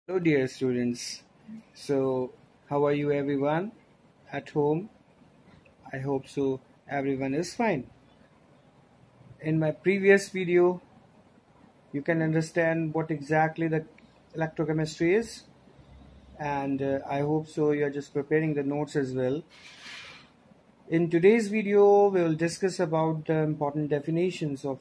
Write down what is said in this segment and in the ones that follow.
Hello, dear students. So, how are you, everyone? At home? I hope so. Everyone is fine. In my previous video, you can understand what exactly the electrochemistry is, and I hope so. You're just preparing the notes as well. In today's video, we will discuss about the important definitions of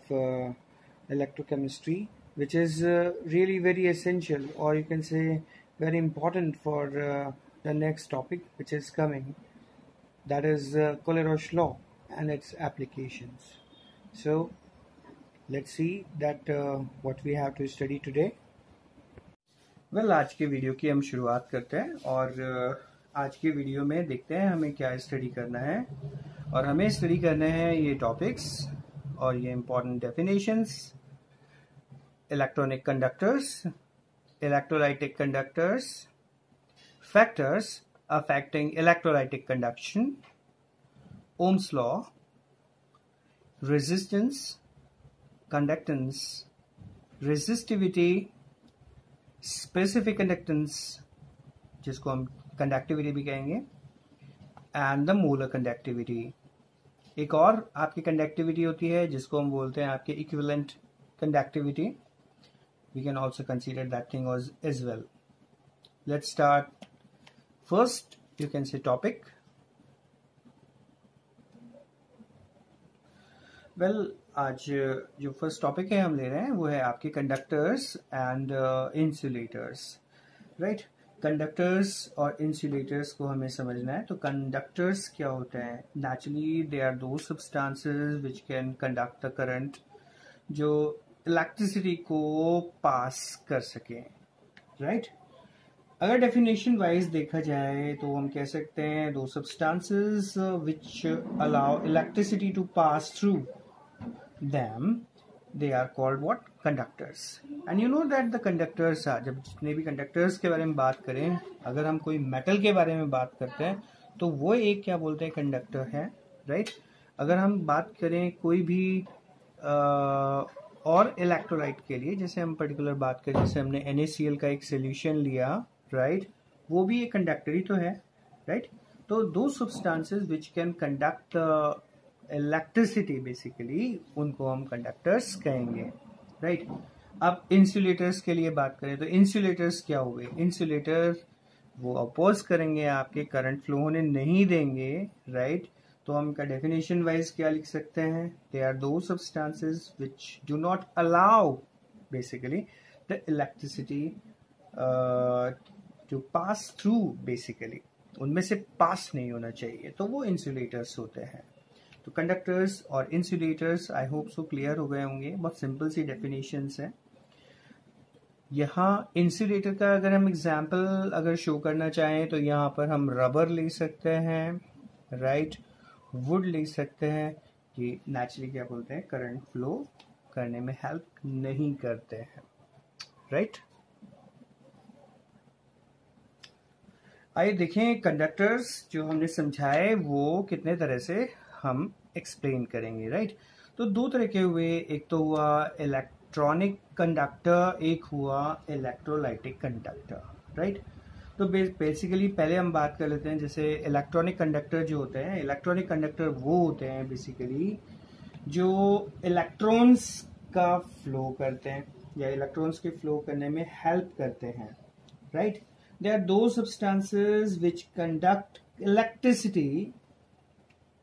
electrochemistry, which is really very essential, or you can say very important for the next topic which is coming, that is Kohlrausch law and its applications. So let's see that what we have to study today. आज के video की हम शुरुआत करते हैं और आज के वीडियो में देखते हैं हमें क्या स्टडी करना है। और हमें स्टडी करने हैं ये टॉपिक्स और ये important definitions: electronic conductors, electrolytic conductors, factors affecting electrolytic conduction, Ohm's law, resistance, conductance, resistivity, specific conductance जिसको हम conductivity भी कहेंगे, and the molar conductivity. एक और आपकी conductivity होती है जिसको हम बोलते हैं आपके equivalent conductivity. We can also consider that thing as well. Let's start. First, you can say topic. Well, आज जो फर्स्ट टॉपिक है हम ले रहे हैं वो है आपके conductors and insulators, right. Conductors और इंसुलेटर्स को हमें समझना है। तो कंडक्टर्स क्या होते हैं? Naturally they are those substances which can conduct the current, जो इलेक्ट्रिसिटी को पास कर सके, राइट। अगर डेफिनेशन वाइज देखा जाए तो हम कह सकते हैं those substances which allow electricity to pass through them, they are called what? Conductors. And you know that the conductors are, जब जितने भी कंडक्टर्स के बारे में बात करें, अगर हम कोई मेटल के बारे में बात करते हैं तो वो एक क्या बोलते हैं? कंडक्टर है, राइट। अगर हम बात करें कोई भी और इलेक्ट्रोलाइट के लिए, जैसे हम पर्टिकुलर बात करें, जैसे हमने NaCl का एक सोल्यूशन लिया, राइट, वो भी एक कंडक्टर ही तो है, राइट। तो दो substances which can conduct electricity, basically उनको हम कंडक्टर्स कहेंगे, राइट। अब इंसुलेटर्स के लिए बात करें तो इंसुलेटर्स क्या हुए? इंसुलेटर वो अपोज करेंगे, आपके करंट फ्लो होने नहीं देंगे, राइट। तो हम का डेफिनेशन वाइज क्या लिख सकते हैं? They are those substances which do not allow basically the electricity to pass through, basically उनमें से पास नहीं होना चाहिए, तो वो इंसुलेटर्स होते हैं। तो कंडक्टर्स और insulators I hope so clear हो गए होंगे। बहुत सिंपल सी डेफिनेशंस हैं। यहाँ इंसुलेटर का अगर हम एग्जांपल अगर शो करना चाहें तो यहाँ पर हम रबर ले सकते हैं, राइट, वुड ले सकते हैं। ये नेचुरली क्या बोलते हैं? करंट फ्लो करने में हेल्प नहीं करते हैं, राइट। आइए देखें कंडक्टर्स जो हमने समझाए वो कितने तरह से हम एक्सप्लेन करेंगे, राइट। तो दो तरह के हुए, एक तो हुआ इलेक्ट्रॉनिक कंडक्टर, एक हुआ इलेक्ट्रोलाइटिक कंडक्टर, राइट। तो बेसिकली पहले हम बात कर लेते हैं, जैसे इलेक्ट्रॉनिक कंडक्टर जो होते हैं, इलेक्ट्रॉनिक कंडक्टर वो होते हैं बेसिकली जो इलेक्ट्रॉन्स का फ्लो करते हैं या इलेक्ट्रॉन्स के फ्लो करने में हेल्प करते हैं, right. There are those substances which conduct electricity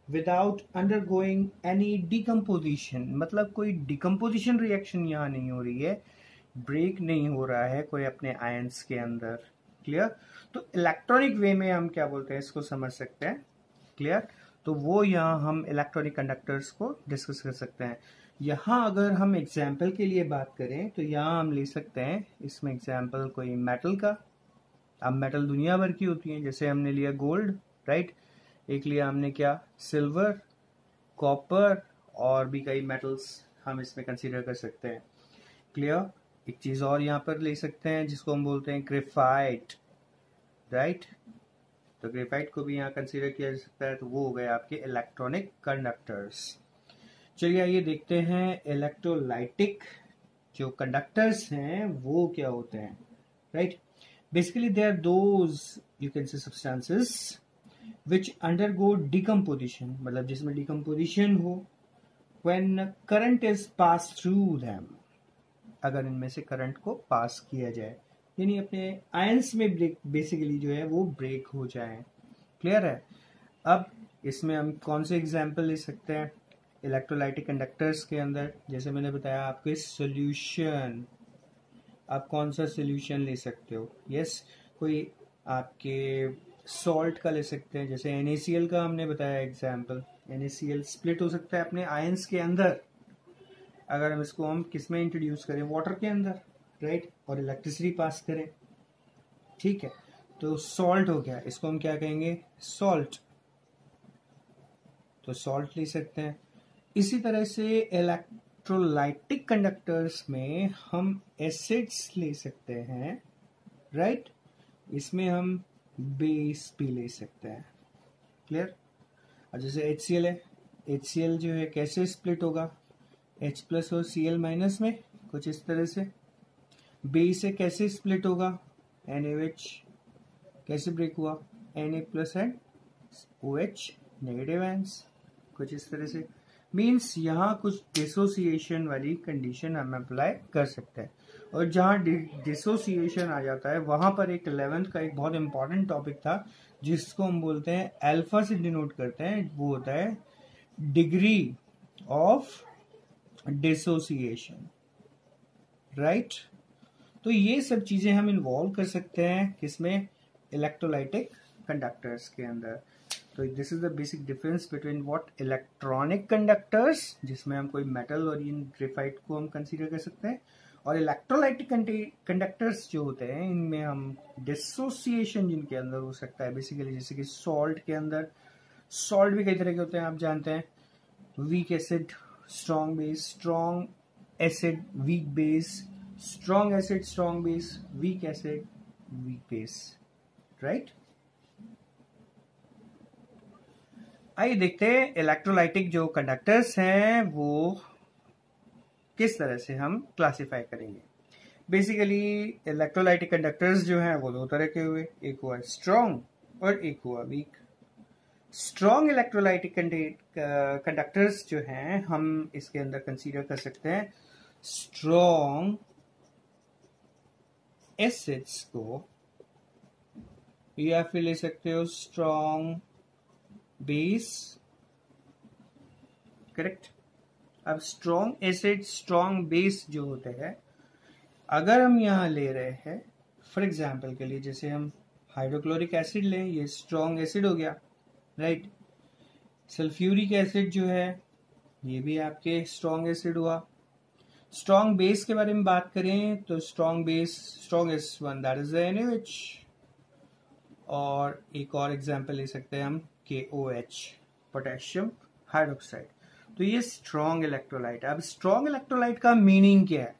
without undergoing any decomposition. मतलब कोई decomposition reaction यहाँ नहीं हो रही है, ब्रेक नहीं हो रहा है कोई अपने आयंस के अंदर, क्लियर। तो इलेक्ट्रॉनिक वे में हम क्या बोलते हैं इसको समझ सकते हैं, क्लियर। तो वो यहाँ हम इलेक्ट्रॉनिक कंडक्टर्स को डिस्कस कर सकते हैं। यहाँ अगर हम एग्जाम्पल के लिए बात करें तो यहाँ हम ले सकते हैं इसमें एग्जाम्पल कोई मेटल का। अब मेटल दुनिया भर की होती हैं, जैसे हमने लिया गोल्ड, राइट, एक लिया हमने क्या? सिल्वर, कॉपर, और भी कई मेटल्स हम इसमें कंसीडर कर सकते हैं, क्लियर। एक चीज और यहाँ पर ले सकते हैं जिसको हम बोलते हैं ग्रेफाइट, राइट। तो ग्रेफाइट को भी यहाँ कंसीडर किया जा सकता है। तो वो हो गए आपके इलेक्ट्रॉनिक कंडक्टर्स। चलिए आइए देखते हैं इलेक्ट्रोलाइटिक जो कंडक्टर्स हैं वो क्या होते हैं, right. Basically they are those, you can say, substances which undergo decomposition, मतलब जिसमें decomposition हो, when current is passed through them, अगर इनमें से करंट को पास किया जाए, यानी अपने आयंस में ब्रेक, बेसिकली जो है वो ब्रेक हो जाए। क्लियर है? अब इसमें हम कौन से एग्जाम्पल ले सकते हैं? इलेक्ट्रोलाइटिक कंडक्टर्स के अंदर जैसे मैंने बताया आपके सोल्यूशन, आप कौन सा सोल्यूशन ले सकते हो? यस, कोई आपके सॉल्ट का ले सकते हैं, जैसे NaCl का हमने बताया एग्जाम्पल। NaCl स्प्लिट हो सकता है अपने आयंस के अंदर, अगर हम इसको हम किस में इंट्रोड्यूस करें? वाटर के अंदर, राइट, और इलेक्ट्रिसिटी पास करें। ठीक है, तो सॉल्ट हो गया, इसको हम क्या कहेंगे? सॉल्ट। तो सॉल्ट ले सकते हैं। इसी तरह से इलेक्ट्रोलाइटिक कंडक्टर्स में हम एसिड्स ले सकते हैं, राइट, इसमें हम बेस भी ले सकते हैं। क्लियर? और जैसे HCl है, HCl जो है कैसे स्प्लिट होगा? H प्लस और Cl माइनस में, कुछ इस तरह से। बेस से कैसे स्प्लिट होगा? NaOH कैसे ब्रेक हुआ? Na plus and OH negative ions, कुछ इस तरह से। मीन्स यहाँ कुछ डिसोसिएशन वाली कंडीशन हम अप्लाई कर सकते हैं, और जहाँ डिसोसिएशन आ जाता है वहां पर एक 11th का एक बहुत इंपॉर्टेंट टॉपिक था जिसको हम बोलते हैं, अल्फा से डिनोट करते हैं, वो होता है डिग्री ऑफ डिसोसिएशन, राइट। तो ये सब चीजें हम इन्वॉल्व कर सकते हैं किसमें? इलेक्ट्रोलाइटिक कंडक्टर्स के अंदर। तो this is the basic difference between what electronic conductors, जिसमें हम कोई मेटल और इन ग्रेफाइट को हम कंसीडर कर सकते हैं, और इलेक्ट्रोलाइटिक कंडक्टर्स जो होते हैं इनमें हम डिसोसिएशन जिनके अंदर हो सकता है, बेसिकली जैसे कि सॉल्ट के अंदर। सॉल्ट भी कई तरह के होते हैं, आप जानते हैं, weak acid, strong base, strong acid, weak base, strong acid, strong base, weak acid, weak base, right. आइए देखते हैं इलेक्ट्रोलाइटिक जो कंडक्टर्स हैं वो किस तरह से हम क्लासिफाई करेंगे। बेसिकली इलेक्ट्रोलाइटिक कंडक्टर्स जो हैं वो दो तरह के हुए, एक हुआ स्ट्रॉन्ग और एक हुआ वीक। स्ट्रॉन्ग इलेक्ट्रोलाइटिक कंडक्टर्स जो हैं हम इसके अंदर कंसीडर कर सकते हैं स्ट्रॉन्ग एसिड्स को, या फिर ले सकते हो स्ट्रॉन्ग बेस, करेक्ट। अब स्ट्रॉन्ग एसिड, स्ट्रॉन्ग बेस जो होते हैं, अगर हम यहां ले रहे हैं फॉर एग्जांपल के लिए, जैसे हम हाइड्रोक्लोरिक एसिड लें, ये स्ट्रॉन्ग एसिड हो गया, राइट। सल्फ्यूरिक एसिड जो है ये भी आपके स्ट्रॉन्ग एसिड हुआ। स्ट्रॉन्ग बेस के बारे में बात करें तो strong base, strongest one that is the NaOH, और एक और एग्जांपल ले सकते हैं हम KOH, पोटेशियम हाइड्रोक्साइड। तो ये स्ट्रॉन्ग इलेक्ट्रोलाइट। अब स्ट्रॉन्ग इलेक्ट्रोलाइट का मीनिंग क्या है?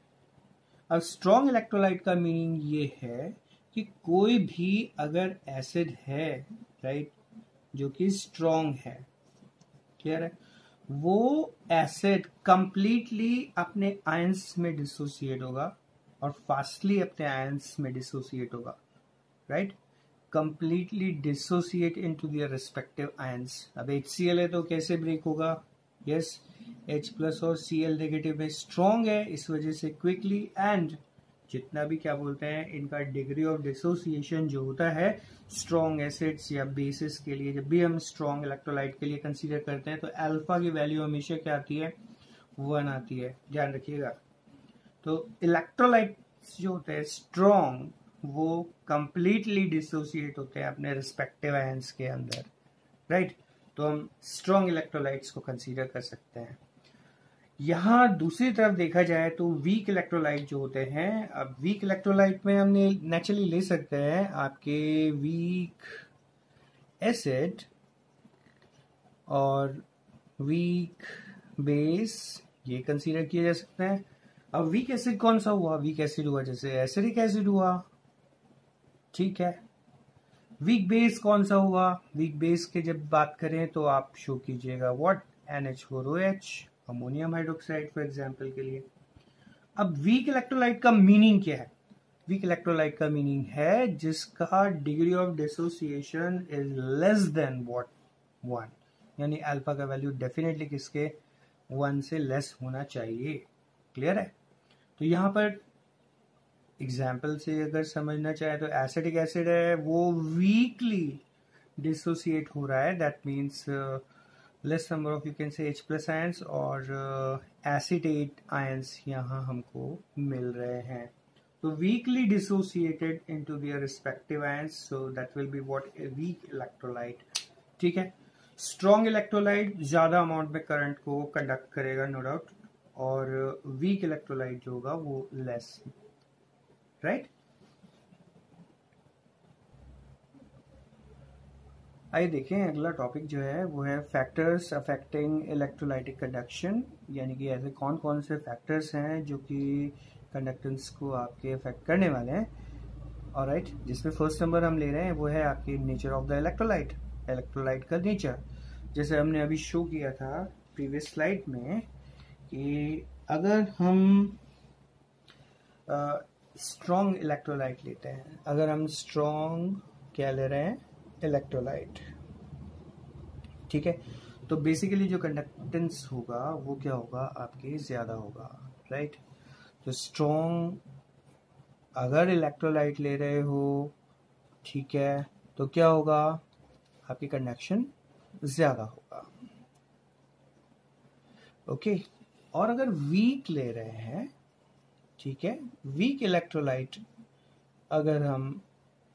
अब स्ट्रॉन्ग इलेक्ट्रोलाइट का मीनिंग ये है कि कोई भी अगर एसिड है, राइट, जो कि स्ट्रॉन्ग है, क्लियर है, वो एसिड कंप्लीटली अपने आयंस में डिसोसिएट होगा और फास्टली अपने आयंस में डिसोसिएट होगा, right. Completely dissociate into their respective ions. अब HCl है तो कैसे ब्रेक होगा? यस, H प्लस और Cl नेगेटिव में स्ट्रॉन्ग है, इस वजह से क्विकली, एंड जितना भी क्या बोलते हैं इनका डिग्री ऑफ डिसोसिएशन जो होता है स्ट्रॉन्ग एसिड्स या बेसिस के लिए, जब भी हम स्ट्रॉन्ग इलेक्ट्रोलाइट के लिए कंसीडर करते हैं तो अल्फा की वैल्यू हमेशा क्या आती है? 1 आती है, ध्यान रखिएगा। तो इलेक्ट्रोलाइट जो होते हैं स्ट्रॉन्ग, वो कंप्लीटली डिसोसिएट होते हैं अपने रिस्पेक्टिव आयंस के अंदर, राइट। तो हम स्ट्रॉन्ग इलेक्ट्रोलाइट्स को कंसीडर कर सकते हैं। यहां दूसरी तरफ देखा जाए तो वीक इलेक्ट्रोलाइट जो होते हैं, अब वीक इलेक्ट्रोलाइट में हमने नेचुरली ले सकते हैं आपके वीक एसिड और वीक बेस, ये कंसीडर किए जा सकते हैं। अब वीक एसिड कौन सा हुआ? वीक एसिड हुआ जैसे एसिडिक एसिड हुआ, ठीक है। वीक बेस कौन सा हुआ? वीक बेस के जब बात करें तो आप शो कीजिएगा what? NH4OH, ammonium hydroxide for example के लिए। अब वीक इलेक्ट्रोलाइट का मीनिंग क्या है? वीक इलेक्ट्रोलाइट का मीनिंग है जिसका degree of dissociation is less than what 1, यानी अल्फा का वैल्यू डेफिनेटली किसके 1 से लेस होना चाहिए। क्लियर है? तो यहाँ पर एग्जाम्पल से अगर समझना चाहे तो एसिटिक एसिड है वो वीकली डिसोसिएट हो रहा है, that means less number of you can से H+ आयंस, और एसिटेट आयंस यहाँ हमको मिल रहे हैं। तो weekly dissociated into their respective ions, so that will be what a weak electrolyte. ठीक है। स्ट्रॉन्ग इलेक्ट्रोलाइट ज्यादा अमाउंट में करंट को कंडक्ट करेगा नो डाउट, और वीक इलेक्ट्रोलाइट जो होगा वो लेस, राइट। आइए देखें अगला टॉपिक जो है वो है फैक्टर्स अफेक्टिंग इलेक्ट्रोलाइटिक कंडक्शन, यानी कि ऐसे कौन कौन से फैक्टर्स हैं जो कि कंडक्टेंस को आपके अफेक्ट करने वाले हैं। ऑलराइट, जिसमें फर्स्ट नंबर हम ले रहे हैं वो है आपकी nature of the electrolyte, electrolyte का नेचर। जैसे हमने अभी शो किया था प्रीवियस स्लाइड में कि अगर हम स्ट्रॉन्ग इलेक्ट्रोलाइट लेते हैं, अगर हम स्ट्रॉन्ग क्या ले रहे हैं इलेक्ट्रोलाइट, ठीक है, तो बेसिकली जो कंडक्टेंस होगा वो क्या होगा आपके ज्यादा होगा, राइट। तो स्ट्रॉन्ग अगर इलेक्ट्रोलाइट ले रहे हो, ठीक है, तो क्या होगा आपकी कंडक्शन ज्यादा होगा। ओके, और अगर वीक ले रहे हैं, ठीक है, वीक इलेक्ट्रोलाइट अगर हम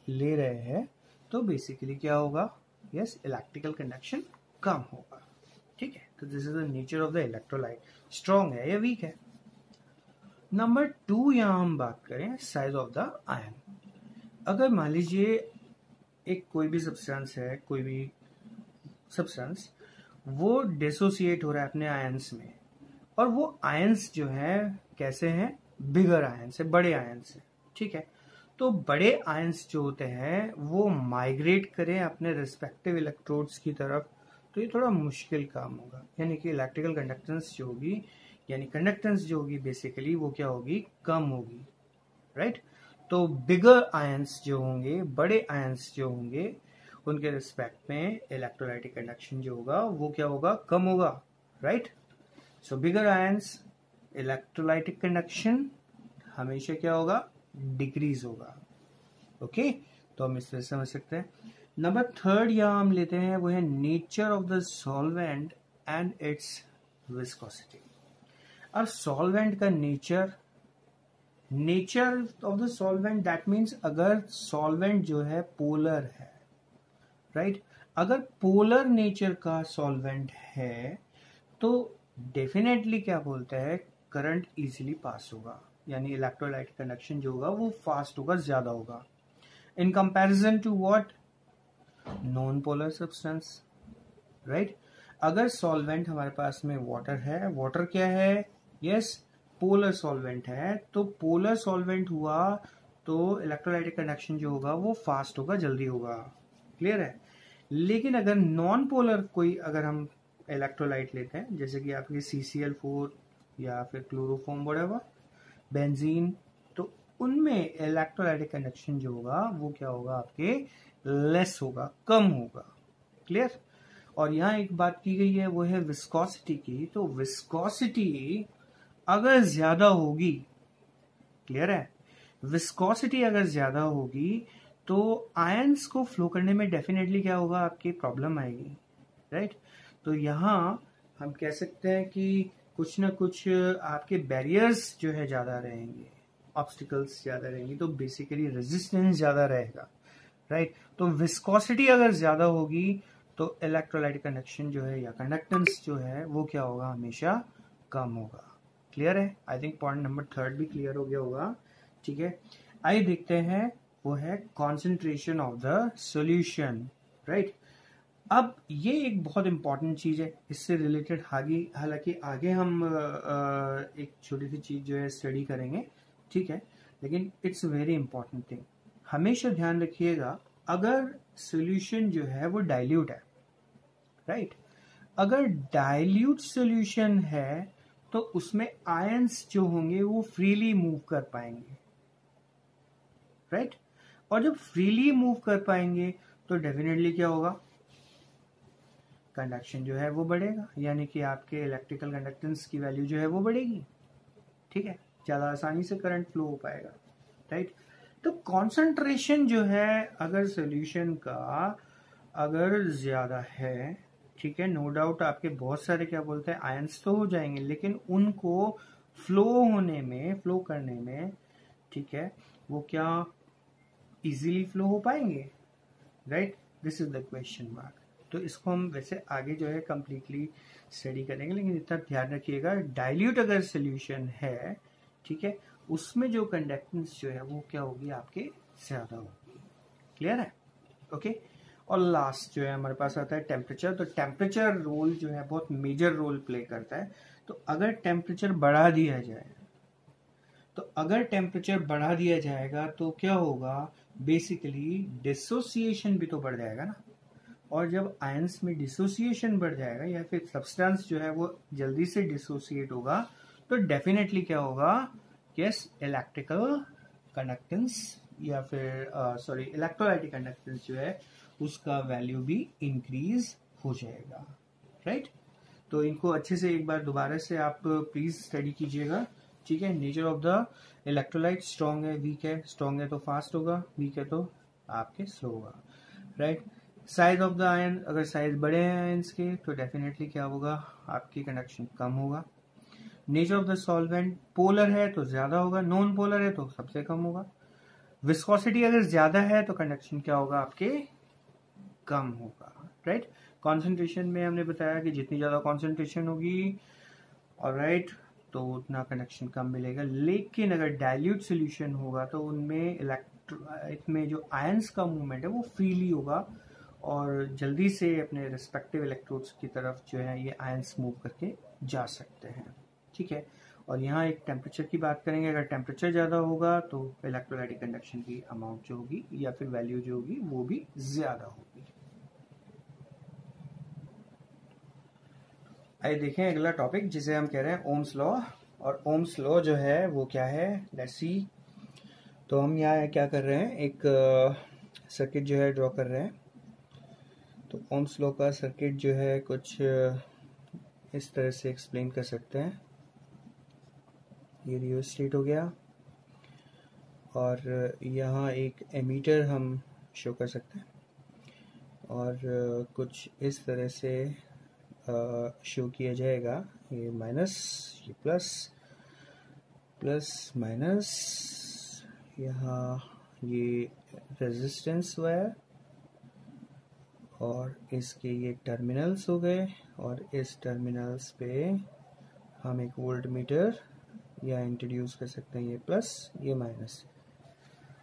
ले रहे हैं तो बेसिकली क्या होगा, यस, इलेक्ट्रिकल कंडक्शन कम होगा। ठीक है, तो this is the nature of the electrolyte, strong है या वीक है। नंबर 2 यहां हम बात करें साइज ऑफ द आयन। अगर मान लीजिए एक कोई भी सब्सटेंस है, कोई भी सब्सटेंस वो डिसोसिएट हो रहा है अपने आयंस में, और वो आयंस जो है कैसे हैं, बिगर आयंस है, बड़े आयंस है। ठीक है, तो बड़े आयंस जो होते हैं वो माइग्रेट करें अपने रिस्पेक्टिव इलेक्ट्रोड्स की तरफ, तो ये थोड़ा मुश्किल काम होगा, यानी कि इलेक्ट्रिकल कंडक्टेंस जो होगी, यानी कंडक्टेंस जो होगी बेसिकली वो क्या होगी, कम होगी, राइट। तो बिगर आयंस जो होंगे, बड़े आयंस जो होंगे, उनके रिस्पेक्ट में इलेक्ट्रोलाइटिक कंडक्शन जो होगा वो क्या होगा, कम होगा, राइट। सो बिगर आयंस इलेक्ट्रोलाइटिक कंडक्शन हमेशा क्या होगा, डिक्रीज होगा। ओके, तो हम इस तरह समझ सकते हैं। नंबर 3 यहां हम लेते हैं वो है nature of the solvent and it's viscosity. अब सॉल्वेंट का nature of the solvent, that means अगर सॉल्वेंट जो है पोलर है, राइट, अगर पोलर नेचर का सॉल्वेंट है तो डेफिनेटली क्या बोलते हैं, करंट इजीली पास होगा, यानी इलेक्ट्रोलाइट कंडक्शन जो होगा वो फास्ट होगा, ज्यादा होगा, in comparison to what, non polar substance, right. अगर सॉल्वेंट हमारे पास में वाटर है, वाटर क्या है, यस, पोलर सॉल्वेंट है, तो पोलर सॉल्वेंट हुआ तो इलेक्ट्रोलाइटिक कंडक्शन जो होगा वो फास्ट होगा, जल्दी होगा। क्लियर है। लेकिन अगर नॉन पोलर कोई अगर हम इलेक्ट्रोलाइट लेते हैं, जैसे कि आपकी CCl4 या फिर क्लोरोफॉर्म व्हाटएवर, बेंजीन, तो उनमें इलेक्ट्रोलाइटिक कंडक्शन जो होगा वो क्या होगा आपके, लेस होगा, कम होगा। क्लियर। और यहाँ एक बात की गई है वो है विस्कोसिटी की, तो विस्कोसिटी अगर ज्यादा होगी, क्लियर है, विस्कोसिटी अगर ज्यादा होगी तो आयंस को फ्लो करने में डेफिनेटली क्या होगा, आपकी प्रॉब्लम आएगी, राइट। तो यहाँ हम कह सकते हैं कि कुछ ना कुछ आपके बैरियर्स जो है ज्यादा रहेंगे, ऑब्स्टिकल्स ज्यादा रहेंगी, तो बेसिकली रेजिस्टेंस ज्यादा रहेगा, राइट। तो विस्कोसिटी अगर ज्यादा होगी तो इलेक्ट्रोलाइटिक कंडक्शन जो है या कंडक्टेंस जो है वो क्या होगा, हमेशा कम होगा। क्लियर है। आई थिंक पॉइंट नंबर 3 भी क्लियर हो गया होगा। ठीक है, आइए देखते हैं वो है concentration of the solution, right. अब ये एक बहुत इंपॉर्टेंट चीज है, इससे रिलेटेड हालांकि आगे हम एक छोटी सी चीज जो है स्टडी करेंगे, ठीक है, लेकिन इट्स वेरी इंपॉर्टेंट थिंग। हमेशा ध्यान रखिएगा अगर सॉल्यूशन जो है वो डाइल्यूट है, राइट, अगर डाइल्यूट सॉल्यूशन है तो उसमें आयंस जो होंगे वो फ्रीली मूव कर पाएंगे, राइट। और जब फ्रीली मूव कर पाएंगे तो डेफिनेटली क्या होगा, कंडक्शन जो है वो बढ़ेगा, यानी कि आपके इलेक्ट्रिकल कंडक्टेंस की वैल्यू जो है वो बढ़ेगी, ठीक है, ज़्यादा आसानी से करंट फ्लो हो पाएगा, राइट। तो कॉन्सेंट्रेशन जो है अगर सोल्यूशन का अगर ज़्यादा है, ठीक है, नो डाउट आपके बहुत सारे क्या बोलते हैं आयंस तो हो जाएंगे, लेकिन उनको फ्लो होने में, फ्लो करने में, ठीक है, वो क्या इजीली फ्लो हो पाएंगे, right. This is the question mark. तो इसको हम वैसे आगे जो है कंप्लीटली स्टडी करेंगे, लेकिन इतना ध्यान रखिएगा, डाइल्यूट अगर सोल्यूशन है, ठीक है, उसमें जो कंडक्टेंस जो है वो क्या होगी, आपके ज्यादा होगी। क्लियर है? ओके। और लास्ट जो है हमारे पास आता है टेम्परेचर। तो टेम्परेचर रोल जो है बहुत मेजर रोल प्ले करता है। तो अगर टेम्परेचर बढ़ा दिया जाए, तो अगर टेम्परेचर बढ़ा दिया जाएगा तो क्या होगा, बेसिकली डिसोसिएशन भी तो बढ़ जाएगा ना। और जब आयंस में डिसोसिएशन बढ़ जाएगा या फिर सब्सटेंस जो है वो जल्दी से डिसोसिएट होगा, तो डेफिनेटली क्या होगा, यस, इलेक्ट्रिकल कंडक्टेंस या फिर सॉरी इलेक्ट्रोलाइटिक कंडक्टेंस जो है उसका वैल्यू भी इंक्रीज हो जाएगा, राइट। तो इनको अच्छे से एक बार दोबारा से आप प्लीज स्टडी कीजिएगा, ठीक है। Nature of the electrolyte, strong है, वीक है, स्ट्रॉन्ग है तो फास्ट होगा, वीक है तो आपके स्लो होगा, right. Size of the ion, अगर साइज बड़े हैं आयंस के तो डेफिनेटली क्या होगा, आपकी कंडक्शन कम होगा। Nature of the solvent, polar है तो ज्यादा होगा, नॉन पोलर है तो सबसे कम होगा। विस्कोसिटी अगर ज्यादा है तो कंडक्शन क्या होगा, आपके कम होगा, राइट। कॉन्सेंट्रेशन में हमने बताया कि जितनी ज्यादा कॉन्सेंट्रेशन होगी, ऑलराइट, तो उतना कंडक्शन कम मिलेगा। लेकिन अगर डाइल्यूट सोल्यूशन होगा तो उनमें इसमें जो आयंस का मूवमेंट है वो फ्रीली होगा और जल्दी से अपने रिस्पेक्टिव इलेक्ट्रोड्स की तरफ जो है ये आयंस मूव करके जा सकते हैं, ठीक है। और यहाँ एक टेम्परेचर की बात करेंगे, अगर टेम्परेचर ज़्यादा होगा तो इलेक्ट्रोलाइटिक कंडक्शन की अमाउंट जो होगी या फिर वैल्यू जो होगी वो भी ज़्यादा होगी। आइए देखें अगला टॉपिक जिसे हम कह रहे हैं ओम्स लॉ। और ओम्स लॉ जो है वो क्या है, लेट्स सी। तो हम यहाँ क्या कर रहे हैं, एक सर्किट जो है ड्रॉ कर रहे हैं। तो ओम्स लॉ का सर्किट जो है कुछ इस तरह से एक्सप्लेन कर सकते हैं। ये रियोस्टेट हो गया और यहाँ एक एमीटर हम शो कर सकते हैं और कुछ इस तरह से शो किया जाएगा, ये माइनस, ये प्लस, प्लस माइनस, यहाँ ये रेजिस्टेंस वायर और इसके ये टर्मिनल्स हो गए और इस टर्मिनल्स पे हम एक वोल्ट मीटर या इंट्रोड्यूस कर सकते हैं, ये प्लस ये minus.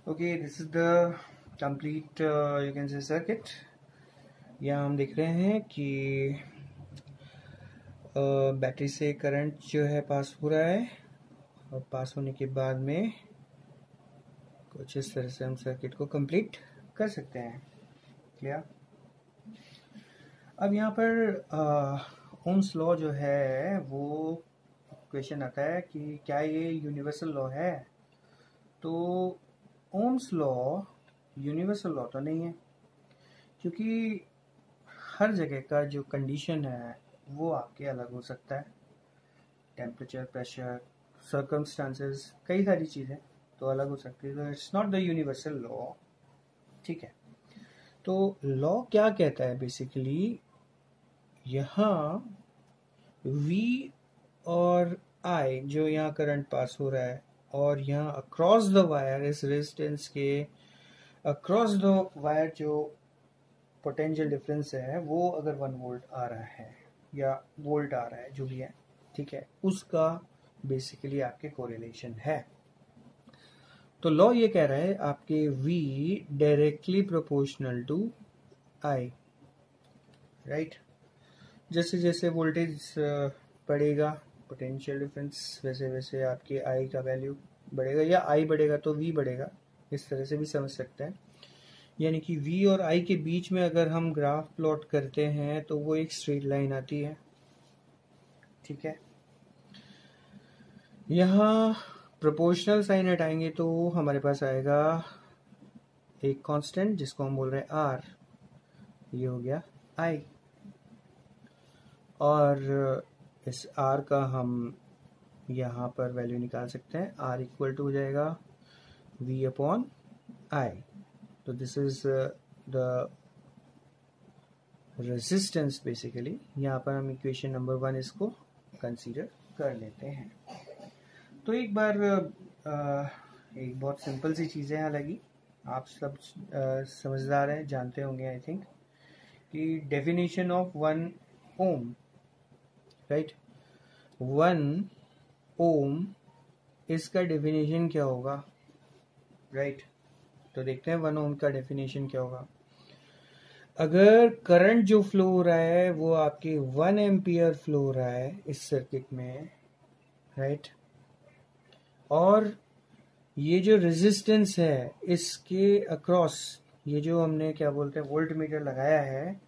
Okay, this is the complete you can से सर्किट। यहाँ हम देख रहे हैं कि बैटरी से करंट जो है पास हो रहा है और पास होने के बाद में कुछ इस तरह से हम सर्किट को कंप्लीट कर सकते हैं। क्लियर? अब यहाँ पर ओम्स लॉ जो है वो क्वेश्चन आता है कि क्या ये यूनिवर्सल लॉ है। तो ओम्स लॉ यूनिवर्सल लॉ तो नहीं है, क्योंकि हर जगह का जो कंडीशन है वो आपके अलग हो सकता है। टेम्परेचर, प्रेशर, सर्कमस्टांसेस, कई सारी चीज़ें तो अलग हो सकती है। तो it's not the universal law, ठीक है। तो लॉ क्या कहता है बेसिकली, यहाँ V और I जो यहाँ करंट पास हो रहा है और यहाँ अक्रॉस द वायर, इस रेजिस्टेंस के अक्रॉस द वायर जो पोटेंशियल डिफरेंस है वो अगर 1 वोल्ट आ रहा है या वोल्ट आ रहा है, जो भी है, ठीक है, उसका बेसिकली आपके कोरिलेशन है। तो लॉ ये कह रहा है आपके V directly proportional to I, right. जैसे जैसे वोल्टेज बढ़ेगा, पोटेंशियल डिफरेंस, वैसे वैसे आपके I का वैल्यू बढ़ेगा, या I बढ़ेगा तो V बढ़ेगा, इस तरह से भी समझ सकते हैं। यानी कि V और I के बीच में अगर हम ग्राफ प्लॉट करते हैं तो वो एक स्ट्रेट लाइन आती है, ठीक है। यहाँ प्रोपोर्शनल साइन हटाएंगे तो हमारे पास आएगा एक कांस्टेंट जिसको हम बोल रहे हैं आर, ये हो गया आई, और इस आर का हम यहाँ पर वैल्यू निकाल सकते हैं। आर इक्वल टू हो जाएगा वी अपॉन आई। तो this is the resistance basically. यहाँ पर हम इक्वेशन नंबर 1 इसको कंसीडर कर लेते हैं। तो एक बार एक बहुत सिंपल सी चीज़ है, हालांकि आप सब समझदार हैं, जानते होंगे आई थिंक, कि डेफिनेशन ऑफ 1 ओम, राइट। 1 ओम इसका डेफिनेशन क्या होगा, राइट। तो देखते हैं 1 ओम का डेफिनेशन क्या होगा। अगर करंट जो फ्लो हो रहा है वो आपके 1 एम्पियर फ्लो हो रहा है इस सर्किट में, राइट, और ये जो रेजिस्टेंस है इसके अक्रॉस, ये जो हमने क्या बोलते हैं वोल्ट मीटर लगाया है,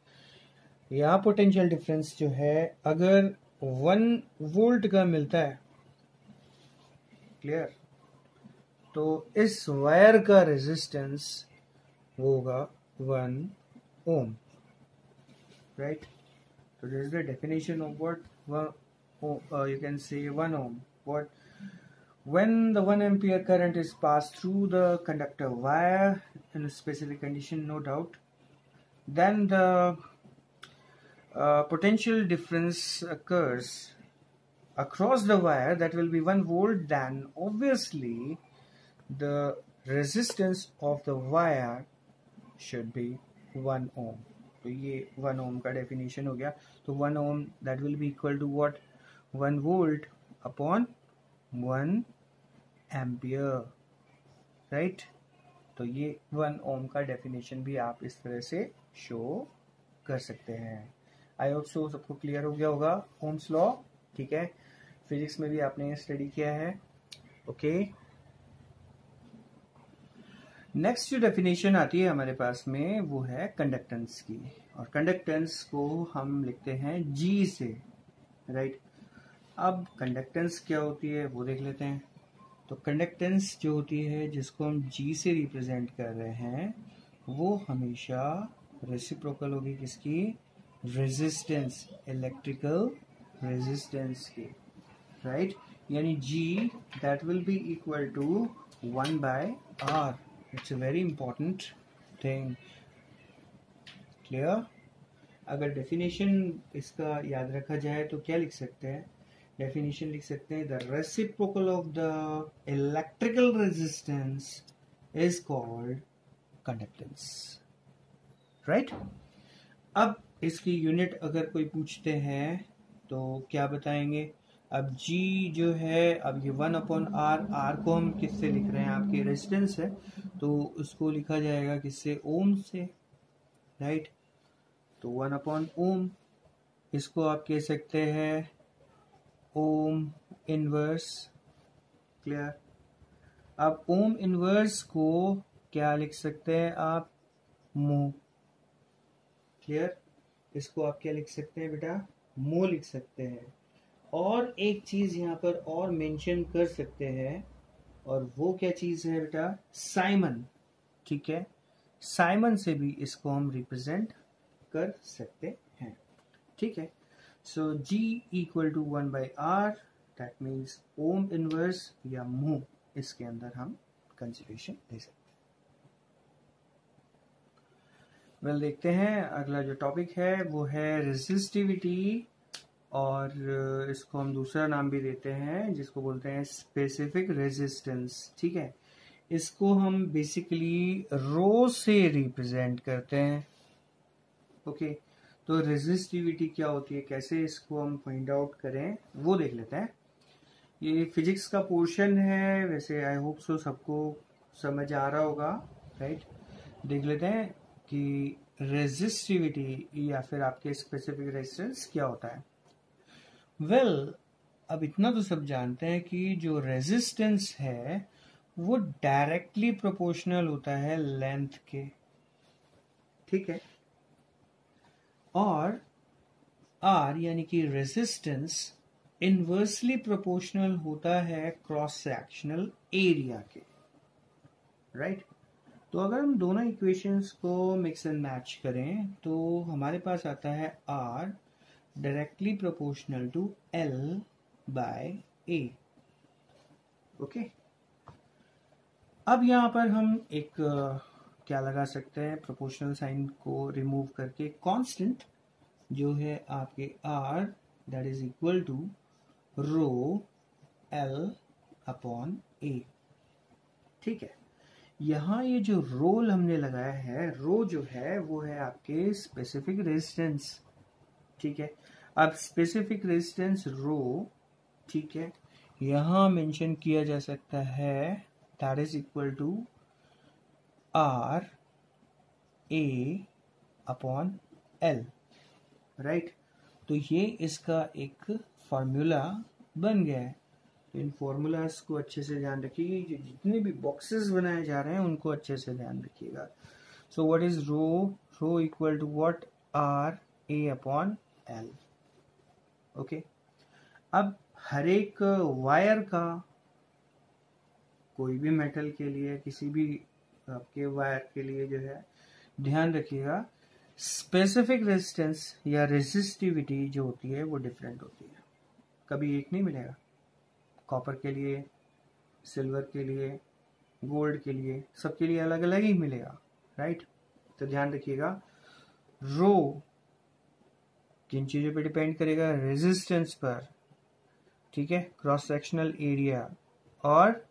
यहाँ पोटेंशियल डिफरेंस जो है अगर 1 वोल्ट का मिलता है, क्लियर, तो इस वायर का रेजिस्टेंस वो होगा 1 ohm, right? So this is the definition of what you can say 1 ohm. What when the 1 ampere current is passed through the conductor wire in a specific condition, no doubt, then the potential difference occurs across the wire that will be 1 volt. Then obviously the resistance of the wire should be 1 ohm. तो ये 1 ohm का definition हो गया। तो 1 ohm that will be equal to what? 1 volt upon 1 ampere, right? तो ये 1 ohm का definition भी आप इस तरह से शो कर सकते हैं। आई होप सो सबको क्लियर हो गया होगा ओम्स लॉ, ठीक है। फिजिक्स में भी आपने स्टडी किया है, ओके। नेक्स्ट जो डेफिनेशन आती है हमारे पास में वो है कंडक्टेंस की, और कंडक्टेंस को हम लिखते हैं जी से, राइट। अब कंडक्टेंस क्या होती है वो देख लेते हैं। तो कंडक्टेंस जो होती है जिसको हम जी से रिप्रेजेंट कर रहे हैं वो हमेशा रेसिप्रोकल होगी किसकी? रेजिस्टेंस, इलेक्ट्रिकल रेजिस्टेंस की, राइट। यानी G that will be equal to 1 by R. It's a very important thing, clear. अगर डेफिनेशन इसका याद रखा जाए तो क्या लिख सकते हैं? डेफिनेशन लिख सकते हैं the reciprocal of the electrical resistance is called conductance, right. अब इसकी यूनिट अगर कोई पूछते हैं तो क्या बताएंगे? अब G जो है, अब ये 1 अपॉन आर को हम किससे लिख रहे हैं? आपके रेजिस्टेंस है तो उसको लिखा जाएगा किससे? ओम से, राइट। तो 1 अपॉन ओम, इसको आप कह सकते हैं ओम इनवर्स, क्लियर। अब ओम इनवर्स को क्या लिख सकते हैं आप? मो, क्लियर। इसको आप क्या लिख सकते हैं बेटा? मो लिख सकते हैं। और एक चीज यहाँ पर और मेंशन कर सकते हैं, और वो क्या चीज है बेटा? साइमन, ठीक है। साइमन से भी इसको हम रिप्रेजेंट कर सकते हैं, ठीक है। So G equal to 1 by R, that means ohm inverse या मो इसके अंदर हम कंसिडरेशन दे सकते हैं। वेल, देखते हैं अगला जो टॉपिक है वो है रेजिस्टिविटी, और इसको हम दूसरा नाम भी देते हैं जिसको बोलते हैं स्पेसिफिक रेजिस्टेंस, ठीक है। इसको हम बेसिकली रो से रिप्रेजेंट करते हैं, ओके। तो रेजिस्टिविटी क्या होती है, कैसे इसको हम फाइंड आउट करें वो देख लेते हैं। ये फिजिक्स का पोर्शन है, वैसे आई होप सो सबको समझ आ रहा होगा, राइट। देख लेते हैं कि रेजिस्टिविटी या फिर आपके स्पेसिफिक रेजिस्टेंस क्या होता है। वेल, अब इतना तो सब जानते हैं कि जो रेजिस्टेंस है वो डायरेक्टली प्रोपोर्शनल होता है लेंथ के, ठीक है। और आर यानी कि रेजिस्टेंस इनवर्सली प्रोपोर्शनल होता है क्रॉस सेक्शनल एरिया के, राइट। तो अगर हम दोनों इक्वेशंस को मिक्स एंड मैच करें तो हमारे पास आता है R directly proportional to L by A। Okay, अब यहाँ पर हम एक क्या लगा सकते हैं, प्रोपोर्शनल साइन को रिमूव करके कांस्टेंट जो है आपके R that is equal to rho L upon A। ठीक है, यहाँ ये जो रोल हमने लगाया है, रो जो है वो है आपके स्पेसिफिक रेजिस्टेंस। ठीक है, अब स्पेसिफिक रेजिस्टेंस रो, ठीक है, यहाँ मेंशन किया जा सकता है that is equal to R A upon L, right. तो ये इसका एक फॉर्मूला बन गया है। तो इन फॉर्मूलाज को अच्छे से ध्यान रखिए, जितने भी बॉक्सेस बनाए जा रहे हैं उनको अच्छे से ध्यान रखिएगा। So what is rho? Rho equal to what? R A upon L। Okay, अब हर एक वायर का, कोई भी मेटल के लिए, किसी भी आपके वायर के लिए जो है, ध्यान रखिएगा स्पेसिफिक रेजिस्टेंस या रेजिस्टिविटी जो होती है वो डिफरेंट होती है, कभी एक नहीं मिलेगा। कॉपर के लिए, सिल्वर के लिए, गोल्ड के लिए, सबके लिए अलग अलग ही मिलेगा, राइट। तो ध्यान रखिएगा रो किन चीजों पे डिपेंड करेगा? रेजिस्टेंस पर, ठीक है, क्रॉस सेक्शनल एरिया और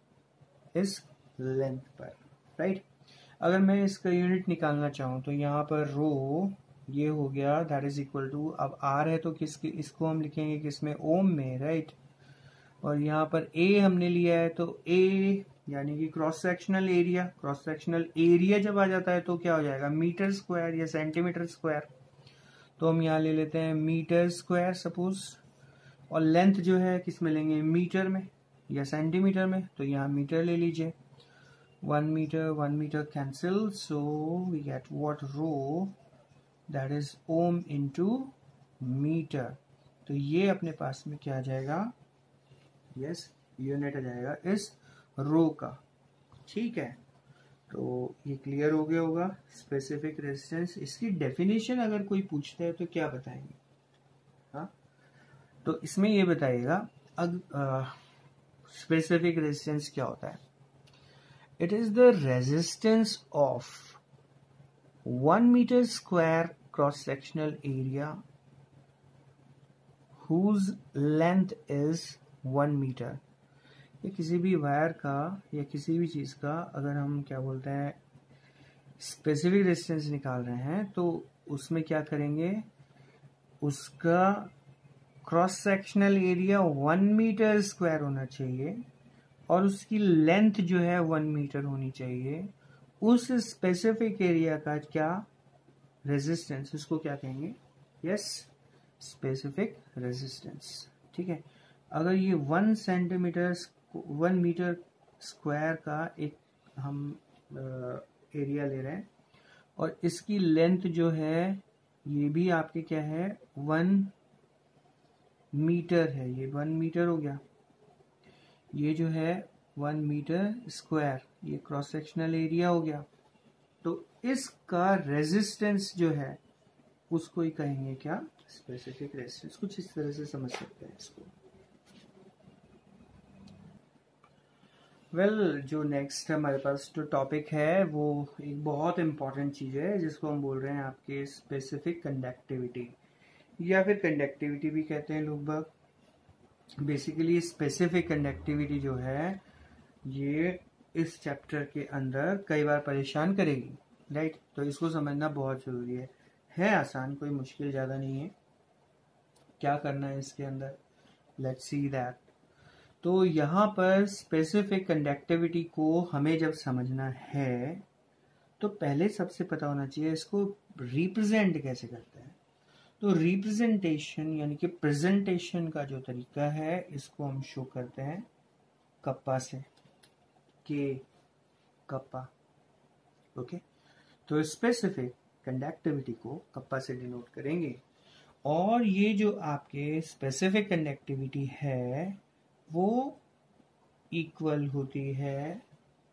इस लेंथ पर, राइट। अगर मैं इसका यूनिट निकालना चाहूं तो यहाँ पर रो ये हो गया दैट इज इक्वल टू, अब आर है तो इसको हम लिखेंगे किसमें? ओम में, राइट। और यहाँ पर ए हमने लिया है तो ए यानी कि cross sectional area. Cross sectional area जब आ जाता है तो क्या हो जाएगा? मीटर स्क्वायर या सेंटीमीटर स्क्वायर। तो हम यहाँ ले लेते हैं मीटर स्क्वायर सपोज, और लेंथ जो है किस में लेंगे? मीटर में या सेंटीमीटर में। तो यहाँ मीटर ले लीजिए, 1 metre cancel, so we get what? Rho that is ohm into metre. तो ये अपने पास में क्या आ जाएगा? यस, यूनिट आ जाएगा इस रो का। ठीक है, तो ये क्लियर हो गया होगा स्पेसिफिक रेजिस्टेंस। इसकी डेफिनेशन अगर कोई पूछता है तो क्या बताएंगे? हाँ, तो इसमें ये बताइएगा स्पेसिफिक रेजिस्टेंस क्या होता है? It is the resistance of 1 metre square cross sectional area whose length is 1 metre. ये किसी भी वायर का या किसी भी चीज का अगर हम क्या बोलते हैं स्पेसिफिक रेजिस्टेंस निकाल रहे हैं तो उसमें क्या करेंगे? उसका cross sectional area 1 metre square होना चाहिए और उसकी लेंथ जो है 1 मीटर होनी चाहिए। उस स्पेसिफिक एरिया का क्या रेजिस्टेंस, उसको क्या कहेंगे? Yes, specific resistance. ठीक है, अगर ये 1 मीटर स्क्वायर का एक हम एरिया ले रहे हैं और इसकी लेंथ जो है ये भी आपके क्या है? 1 मीटर है। ये 1 मीटर हो गया। ये जो है 1 मीटर स्क्वायर, ये क्रॉस सेक्शनल एरिया हो गया। तो इसका रेजिस्टेंस जो है उसको ही कहेंगे क्या? Specific resistance. कुछ इस तरह से समझ सकते हैं इसको। जो नेक्स्ट हमारे पास जो टॉपिक है वो एक बहुत इंपॉर्टेंट चीज है जिसको हम बोल रहे हैं आपके स्पेसिफिक कंडक्टिविटी, या फिर कंडक्टिविटी भी कहते हैं लोग बाग। बेसिकली स्पेसिफिक कंडक्टिविटी जो है ये इस चैप्टर के अंदर कई बार परेशान करेगी, राइट। तो इसको समझना बहुत जरूरी है आसान, कोई मुश्किल ज्यादा नहीं है। क्या करना है इसके अंदर? Let's see that. तो यहाँ पर स्पेसिफिक कंडक्टिविटी को हमें जब समझना है तो पहले सबसे पता होना चाहिए इसको रिप्रेजेंट कैसे करते हैं। तो रिप्रेजेंटेशन यानी कि प्रेजेंटेशन का जो तरीका है इसको हम शो करते हैं कप्पा से, के कप्पा। ओके, तो स्पेसिफिक कंडक्टिविटी को कप्पा से डिनोट करेंगे। और ये जो आपके स्पेसिफिक कंडक्टिविटी है वो इक्वल होती है,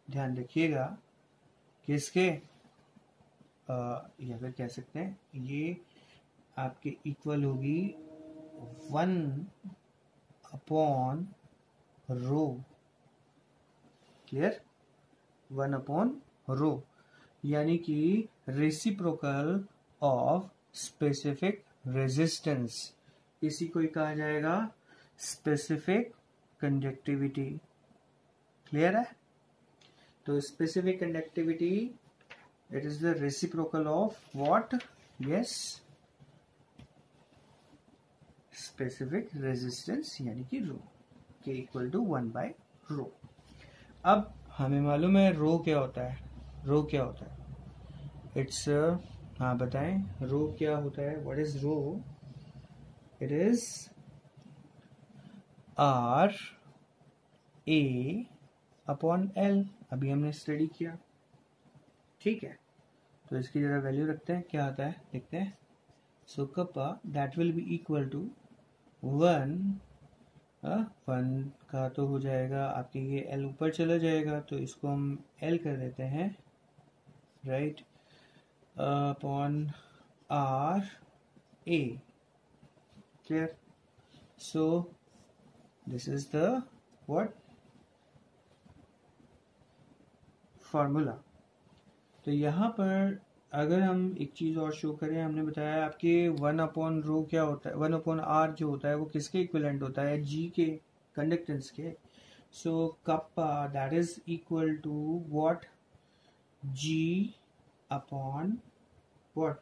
ध्यान रखिएगा किसके, या फिर कह सकते हैं ये आपके इक्वल होगी 1/रो। क्लियर, 1/रो, यानी कि रेसिप्रोकल ऑफ स्पेसिफिक रेजिस्टेंस, इसी को ही कहा जाएगा स्पेसिफिक कंडक्टिविटी। क्लियर है? तो specific conductivity it is the reciprocal of what, yes, specific resistance, यानी कि रो, के इक्वल टू 1/रो। अब हमें मालूम है रो क्या होता है, रो क्या होता है, इट्स, हाँ बताएं, रो क्या होता है, what is rho? It is R A upon L, अभी हमने स्टडी किया, ठीक है। तो इसकी जरा वैल्यू रखते हैं, क्या आता है देखते हैं। So kappa that will be equal to 1 का तो हो जाएगा आपके, ये L ऊपर चला जाएगा तो इसको हम L कर देते हैं, right, upon R A। Clear? So this is the what formula. तो यहाँ पर अगर हम एक चीज और शो करें, हमने बताया आपके 1/रो क्या होता है, 1/R जो होता है वो किसके इक्विवेलेंट होता है, G के, कंडक्टेंस के। So kappa that is equal to what, G upon what,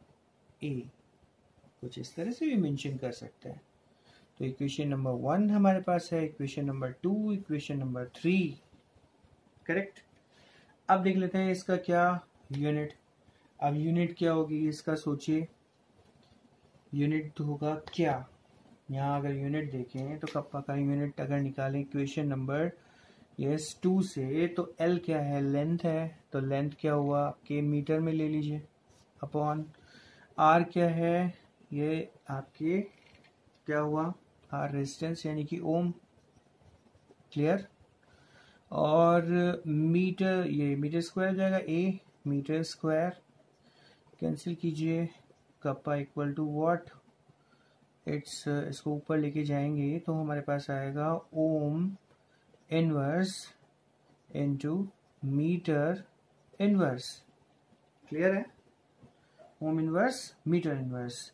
A। कुछ इस तरह से भी मेंशन कर सकते हैं। तो इक्वेशन नंबर 1 हमारे पास है, equation number 2, equation number 3, correct. अब देख लेते हैं इसका क्या यूनिट। अब यूनिट क्या होगी इसका, सोचिए, यूनिट तो होगा क्या, यहाँ अगर यूनिट देखें तो कप्पा का यूनिट अगर निकालें इक्वेशन नंबर 2 से, तो L क्या है, लेंथ है, तो लेंथ क्या हुआ आपके मीटर में ले लीजिए, अपॉन R क्या है, ये आपके क्या हुआ, R रेजिस्टेंस यानी कि ओम। क्लियर? और मीटर, ये मीटर स्क्वायर जाएगा, A मीटर स्क्वायर, कैंसिल कीजिए, kappa equal to what, it's, इसको ऊपर लेके जाएंगे तो हमारे पास आएगा ohm inverse into metre inverse. Clear है? Ohm inverse metre inverse.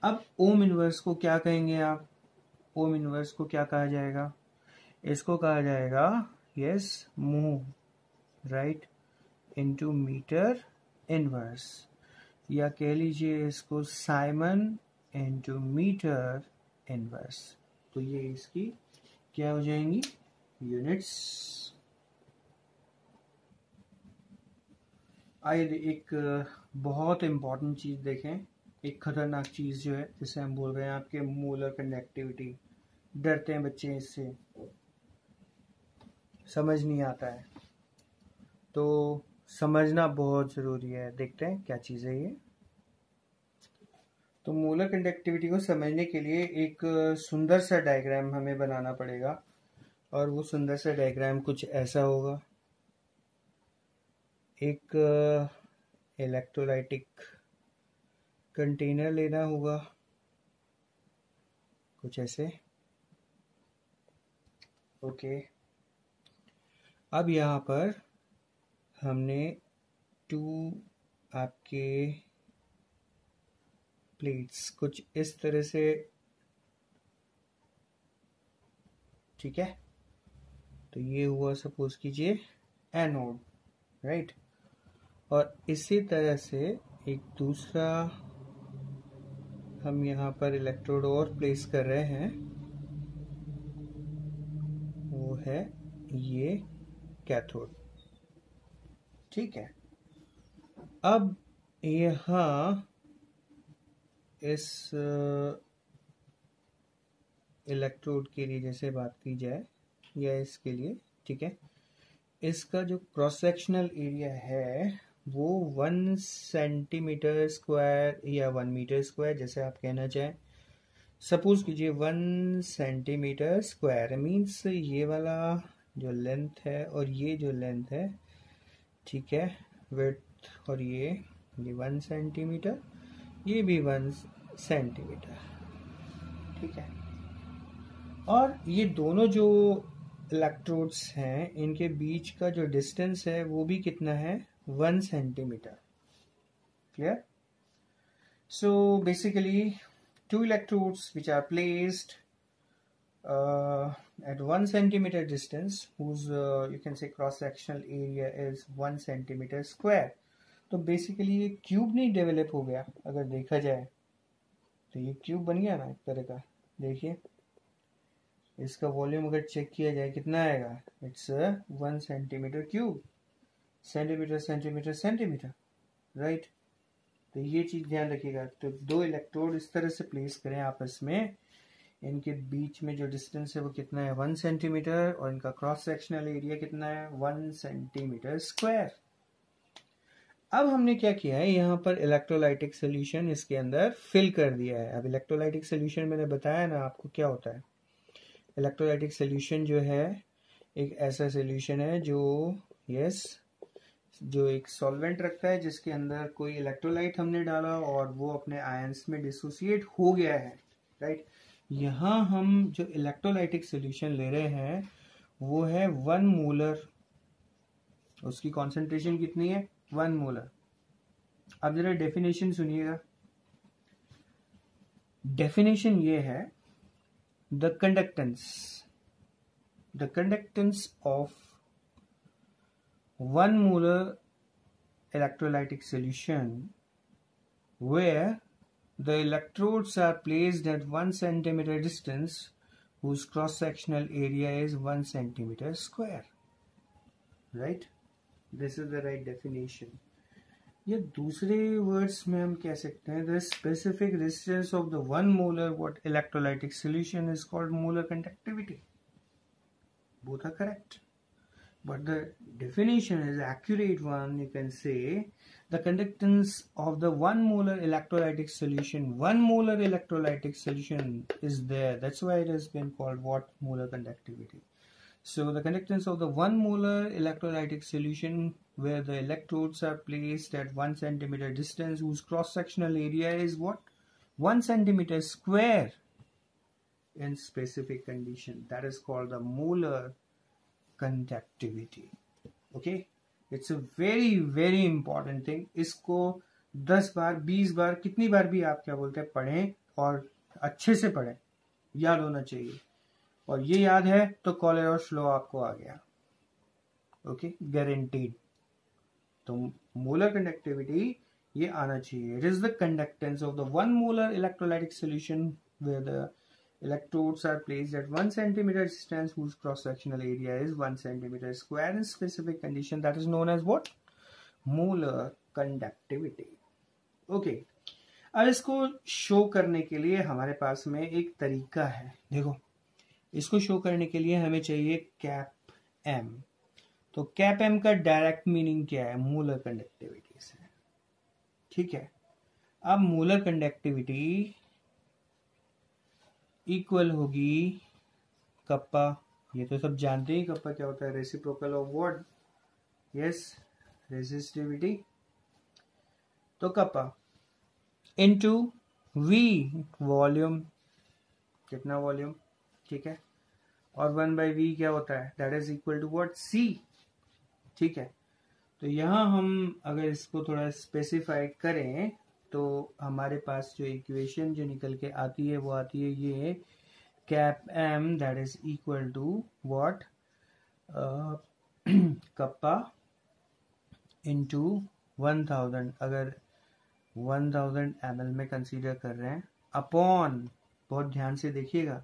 अब ओम इनवर्स को क्या कहेंगे आप, ओम इनवर्स को क्या कहा जाएगा, इसको कहा जाएगा यस मू, राइट, इनटू मीटर इनवर्स, या कह लीजिए इसको साइमन इनटू मीटर इनवर्स। तो ये इसकी क्या हो जाएंगी, यूनिट्स। आइए एक बहुत इंपॉर्टेंट चीज देखें, एक खतरनाक चीज जो है जिसे हम बोल रहे हैं आपके मोलर कंडक्टिविटी। डरते हैं बच्चे इससे, समझ नहीं आता है, तो समझना बहुत जरूरी है। देखते हैं क्या चीज है ये। तो मोलर कंडक्टिविटी को समझने के लिए एक सुंदर सा डायग्राम हमें बनाना पड़ेगा, और वो सुंदर सा डायग्राम कुछ ऐसा होगा। एक इलेक्ट्रोलाइटिक कंटेनर लेना होगा, कुछ ऐसे, ओके। अब यहाँ पर हमने 2 आपके प्लेट्स कुछ इस तरह से, ठीक है, तो ये हुआ सपोज कीजिए एनोड, राइट, और इसी तरह से एक दूसरा हम यहाँ पर इलेक्ट्रोड और प्लेस कर रहे हैं, वो है ये कैथोड, ठीक है। अब यहाँ इस इलेक्ट्रोड के लिए जैसे बात की जाए, या इसके लिए, ठीक है, इसका जो क्रॉस सेक्शनल एरिया है वो 1 सेंटीमीटर स्क्वायर या 1 मीटर स्क्वायर, जैसे आप कहना चाहें। सपोज कीजिए 1 सेंटीमीटर स्क्वायर मीन्स ये वाला जो लेंथ है और ये जो लेंथ है, ठीक है, विड्थ और ये 1 सेंटीमीटर, ये भी 1 सेंटीमीटर, ठीक है। और ये दोनों जो इलेक्ट्रोड्स हैं इनके बीच का जो डिस्टेंस है वो भी कितना है, 1 centimetre. Clear? So basically two electrodes which are placed at 1 centimeter distance whose you can say cross sectional area is 1 centimeter square। तो बेसिकली ये क्यूब नहीं डेवलप हो गया, अगर देखा जाए तो ये क्यूब बन गया ना एक तरह का। देखिए इसका वॉल्यूम अगर चेक किया जाए कितना आएगा, it's 1 centimetre cube, centimetre centimetre centimetre, right. तो ये चीज ध्यान रखिएगा। तो दो इलेक्ट्रोड इस तरह से प्लेस करें आपस में, इनके बीच में जो डिस्टेंस है वो कितना है, 1 सेंटीमीटर, और इनका क्रॉस सेक्शनल एरिया कितना है, 1 सेंटीमीटर स्क्वायर। अब हमने क्या किया है, यहाँ पर इलेक्ट्रोलाइटिक सोल्यूशन इसके अंदर फिल कर दिया है। अब इलेक्ट्रोलाइटिक सोल्यूशन मैंने बताया ना आपको क्या होता है। इलेक्ट्रोलाइटिक सोल्यूशन जो है एक ऐसा सोल्यूशन है जो एक सॉल्वेंट रखता है जिसके अंदर कोई इलेक्ट्रोलाइट हमने डाला और वो अपने आयंस में डिसोसिएट हो गया है, राइट। यहाँ हम जो इलेक्ट्रोलाइटिक सोल्यूशन ले रहे हैं वो है 1 मोलर, उसकी कॉन्सेंट्रेशन कितनी है, 1 मोलर। अब जरा डेफिनेशन सुनिएगा। डेफिनेशन ये है, the conductance of 1 molar electrolytic solution where the electrodes are placed at 1 centimeter distance whose cross-sectional area is 1 centimeter square, right? This is the right definition. या दूसरे वर्ड्स में हम कह सकते हैं the specific resistance of the 1 molar what electrolytic solution is called molar conductivity. Both are correct. But the definition is accurate one. You can say the conductance of the 1 molar electrolytic solution. 1 molar electrolytic solution is there. That's why it has been called what? Molar conductivity. So the conductance of the 1 molar electrolytic solution where the electrodes are placed at 1 centimeter distance whose cross-sectional area is what? 1 centimeter square in specific condition. That is called the molar conductivity. Okay, it's a very important thing. इसको 10 बार 20 बार कितनी बार भी आप क्या बोलते हैं पढ़ें, और अच्छे से पढ़ें, याद होना चाहिए। और ये याद है तो कोलेरोस लॉ आपको आ गया, ओके, गारंटीड। तो मोलर कंडक्टिविटी ये आना चाहिए। It is the conductance of the 1 molar electrolytic solution where the electrodes are placed at 1 centimeter distance whose cross-sectional area is 1 centimeter square in specific condition, that is known as what? Molar conductivity. Okay. अब इसको show करने के लिए हमारे पास में एक तरीका है। देखो, इसको शो करने के लिए हमें चाहिए कैप एम। तो कैप एम का डायरेक्ट मीनिंग क्या है? मोलर कंडक्टिविटी से, ठीक है। अब मोलर कंडक्टिविटी इक्वल होगी कप्पा, ये तो सब जानते हैं कप्पा क्या होता है, reciprocal of what? Yes, resistivity. तो कप्पा इनटू वी, वॉल्यूम, कितना वॉल्यूम, ठीक है। और 1/v क्या होता है, that is equal to what? C, ठीक है। तो यहां हम अगर इसको थोड़ा स्पेसिफाई करें तो हमारे पास जो इक्वेशन जो निकल के आती है वो आती है ये, cap M that is equal to what? Kappa into 1000, अगर 1000 ml में कंसीडर कर रहे हैं, अपॉन, बहुत ध्यान से देखिएगा,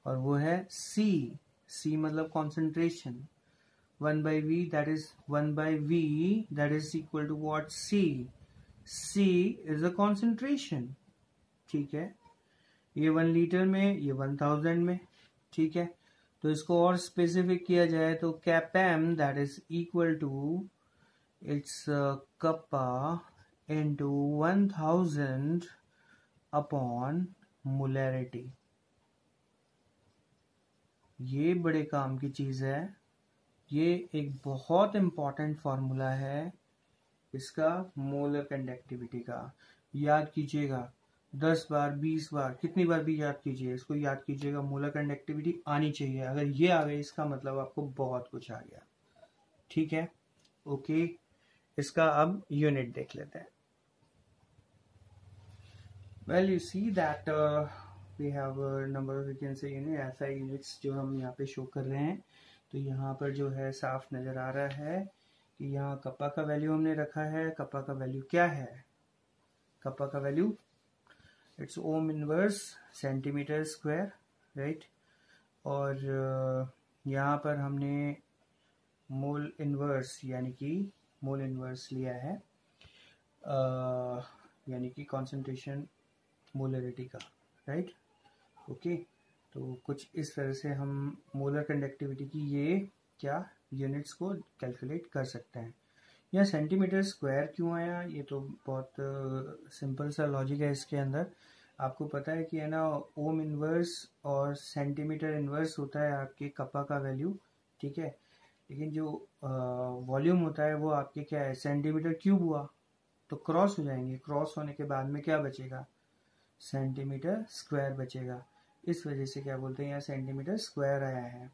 और वो है सी। सी मतलब concentration. 1/v that is 1/v that is equal to what? C. C is a concentration, ठीक है। ये 1 लीटर में, ये 1000 में, ठीक है। तो इसको और स्पेसिफिक किया जाए तो cap M that is equal to its kappa into 1000 upon molarity. ये बड़े काम की चीज है। ये एक बहुत इंपॉर्टेंट फॉर्मूला है। इसका मोलर कंडक्टिविटी का। याद कीजिएगा 10 बार 20 बार कितनी बार भी याद कीजिए, इसको याद कीजिएगा, मोलर कंडक्टिविटी आनी चाहिए। अगर ये आ गई इसका मतलब आपको बहुत कुछ आ गया। ठीक है, ओके। इसका अब यूनिट देख लेते हैं। Well you see that we have number of, you can say ऐसा यूनिट्स जो हम यहाँ पे शो कर रहे हैं। तो यहाँ पर जो है साफ नजर आ रहा है कि यहाँ कप्पा का वैल्यू हमने रखा है। कप्पा का वैल्यू क्या है? कप्पा का value it's Om inverse centimetre square, right. और यहाँ पर हमने मोल इनवर्स यानी कि मोल इनवर्स लिया है, यानी कि कॉन्सेंट्रेशन मोलरिटी का, राइट। ओके, तो कुछ इस तरह से हम मोलर कंडक्टिविटी की ये क्या यूनिट्स को कैलकुलेट कर सकते हैं। यह सेंटीमीटर स्क्वायर क्यों आया? ये तो बहुत सिंपल सा लॉजिक है इसके अंदर। आपको पता है कि है ना, ओम इनवर्स और सेंटीमीटर इनवर्स होता है आपके कप्पा का वैल्यू, ठीक है। लेकिन जो वॉल्यूम होता है वो आपके क्या है, सेंटीमीटर क्यूब हुआ, तो क्रॉस हो जाएंगे। क्रॉस होने के बाद में क्या बचेगा? सेंटीमीटर स्क्वायर बचेगा। इस वजह से क्या बोलते हैं, यहाँ सेंटीमीटर स्क्वायर आया है।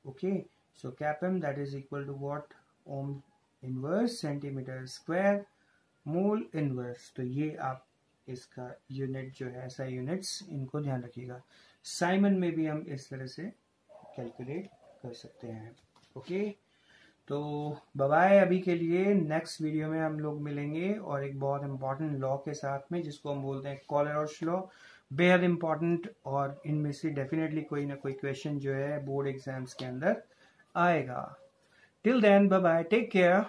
Okay, so cap M that is equal to what? Ohm inverse centimetre square mole inverse. तो ये आप इसका यूनिट जो है, ऐसा यूनिट्स इनको ध्यान रखिएगा। साइमन में भी हम इस तरह से कैलकुलेट कर सकते हैं। ओके, तो बाय अभी के लिए। नेक्स्ट वीडियो में हम लोग मिलेंगे और एक बहुत इंपॉर्टेंट लॉ के साथ में, जिसको हम बोलते हैं कॉलर लॉ। बेहद इंपॉर्टेंट, और इनमें से डेफिनेटली कोई ना कोई क्वेश्चन जो है बोर्ड एग्जाम्स के अंदर आएगा। Till then bye bye, take care.